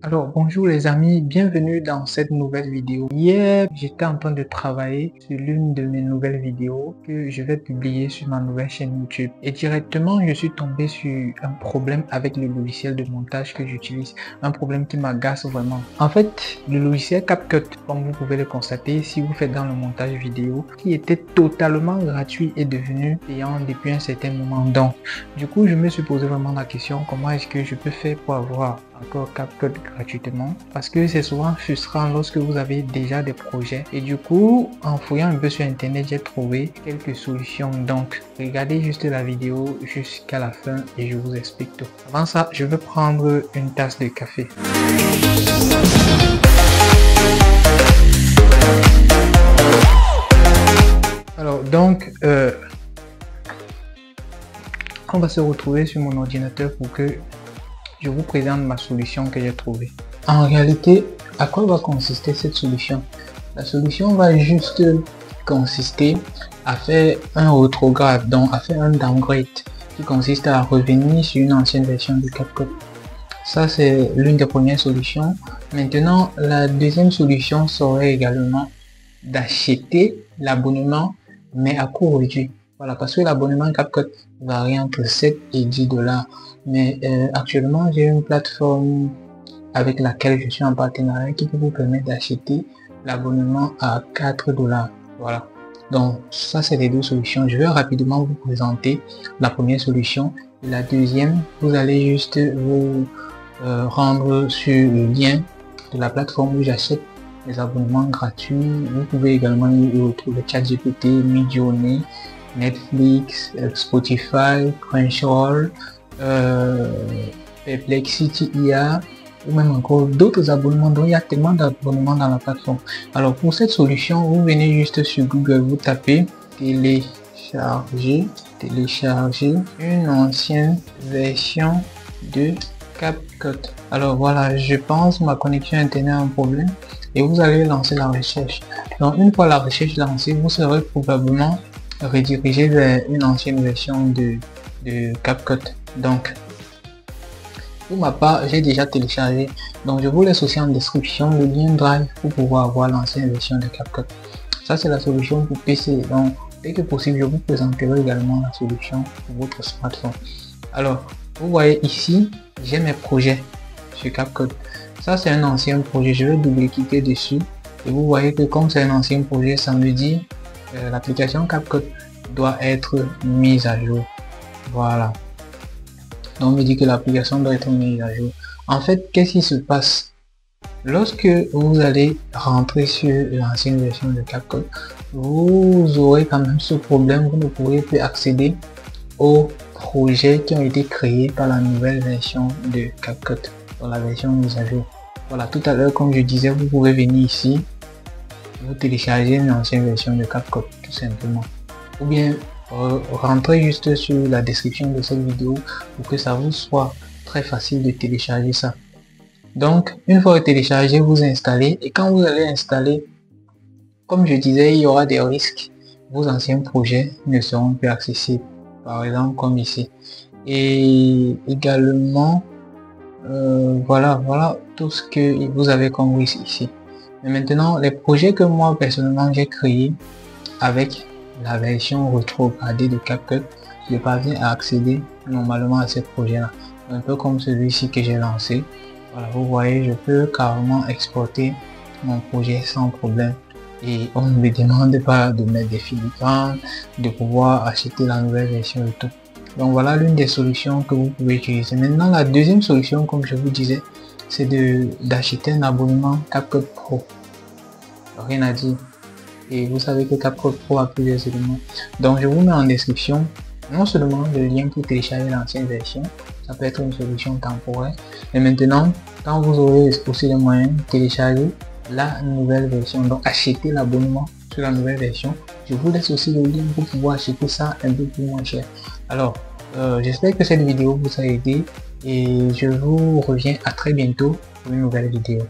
Alors bonjour les amis, bienvenue dans cette nouvelle vidéo. Hier, j'étais en train de travailler sur l'une de mes nouvelles vidéos que je vais publier sur ma nouvelle chaîne YouTube. Et directement, je suis tombé sur un problème avec le logiciel de montage que j'utilise. Un problème qui m'agace vraiment. En fait, le logiciel CapCut, comme vous pouvez le constater, si vous faites dans le montage vidéo, qui était totalement gratuit, est devenu payant depuis un certain moment. Donc, du coup, je me suis posé vraiment la question, comment est-ce que je peux faire pour avoir encore CapCut gratuitement, parce que c'est souvent frustrant lorsque vous avez déjà des projets. Et du coup, en fouillant un peu sur internet, j'ai trouvé quelques solutions. Donc regardez juste la vidéo jusqu'à la fin et je vous explique tout. Avant ça, je vais prendre une tasse de café. Alors donc on va se retrouver sur mon ordinateur pour que je vous présente ma solution que j'ai trouvée. En réalité, à quoi va consister cette solution? La solution va juste consister à faire un rétrograde, donc à faire un downgrade, qui consiste à revenir sur une ancienne version de CapCut. Ça, c'est l'une des premières solutions. Maintenant, la deuxième solution serait également d'acheter l'abonnement, mais à coût réduit. Voilà, parce que l'abonnement CapCut varie entre 7 et 10 $. Mais actuellement, j'ai une plateforme avec laquelle je suis en partenariat qui peut vous permettre d'acheter l'abonnement à 4 $. Voilà. Donc, ça, c'est les deux solutions. Je vais rapidement vous présenter la première solution. Et la deuxième, vous allez juste vous rendre sur le lien de la plateforme où j'achète les abonnements gratuits. Vous pouvez également y retrouver ChatGPT, Midjourney, Netflix, Spotify, Crunchyroll, Perplexity IA, ou même encore d'autres abonnements. Donc il y a tellement d'abonnements dans la plateforme. Alors pour cette solution, vous venez juste sur Google, vous tapez télécharger une ancienne version de CapCut. Alors voilà, je pense ma connexion internet a un problème et vous allez lancer la recherche. Donc une fois la recherche lancée, vous serez probablement redirigé vers une ancienne version de CapCut. Donc pour ma part, j'ai déjà téléchargé, donc je vous laisse aussi en description le lien Drive pour pouvoir avoir l'ancienne version de CapCut. Ça, c'est la solution pour PC. Donc dès que possible, je vous présenterai également la solution pour votre smartphone. Alors vous voyez ici, j'ai mes projets sur CapCut. Ça, c'est un ancien projet. Je vais double-cliquer dessus et vous voyez que comme c'est un ancien projet, ça me dit l'application CapCut doit être mise à jour. Voilà. Donc on me dit que l'application doit être mise à jour. En fait, qu'est-ce qui se passe? Lorsque vous allez rentrer sur l'ancienne version de CapCut, vous aurez quand même ce problème. Vous ne pourrez plus accéder aux projets qui ont été créés par la nouvelle version de CapCut, dans la version mise à jour. Voilà, tout à l'heure, comme je disais, vous pouvez venir ici, vous télécharger une ancienne version de CapCut, tout simplement. Ou bien rentrez juste sur la description de cette vidéo pour que ça vous soit très facile de télécharger ça. Donc une fois téléchargé, vous installez, et quand vous allez installer, comme je disais, il y aura des risques. Vos anciens projets ne seront plus accessibles, par exemple comme ici. Et également voilà tout ce que vous avez compris ici. Mais maintenant, les projets que moi personnellement j'ai créés avec la version rétrogradée de CapCut, je parviens à accéder normalement à ces projets-là. Un peu comme celui-ci que j'ai lancé. Voilà, vous voyez, je peux carrément exporter mon projet sans problème. Et on ne me demande pas de mettre des filigranes, de pouvoir acheter la nouvelle version et tout. Donc voilà l'une des solutions que vous pouvez utiliser. Maintenant, la deuxième solution, comme je vous disais, c'est d'acheter un abonnement CapCut Pro. Rien à dire. Et vous savez que CapCut Pro a plusieurs éléments. Donc je vous mets en description non seulement le lien pour télécharger l'ancienne version, ça peut être une solution temporaire, mais maintenant quand vous aurez aussi les moyens de télécharger la nouvelle version, donc acheter l'abonnement sur la nouvelle version, je vous laisse aussi le lien pour pouvoir acheter ça un peu plus moins cher. Alors j'espère que cette vidéo vous a aidé et je vous reviens à très bientôt pour une nouvelle vidéo.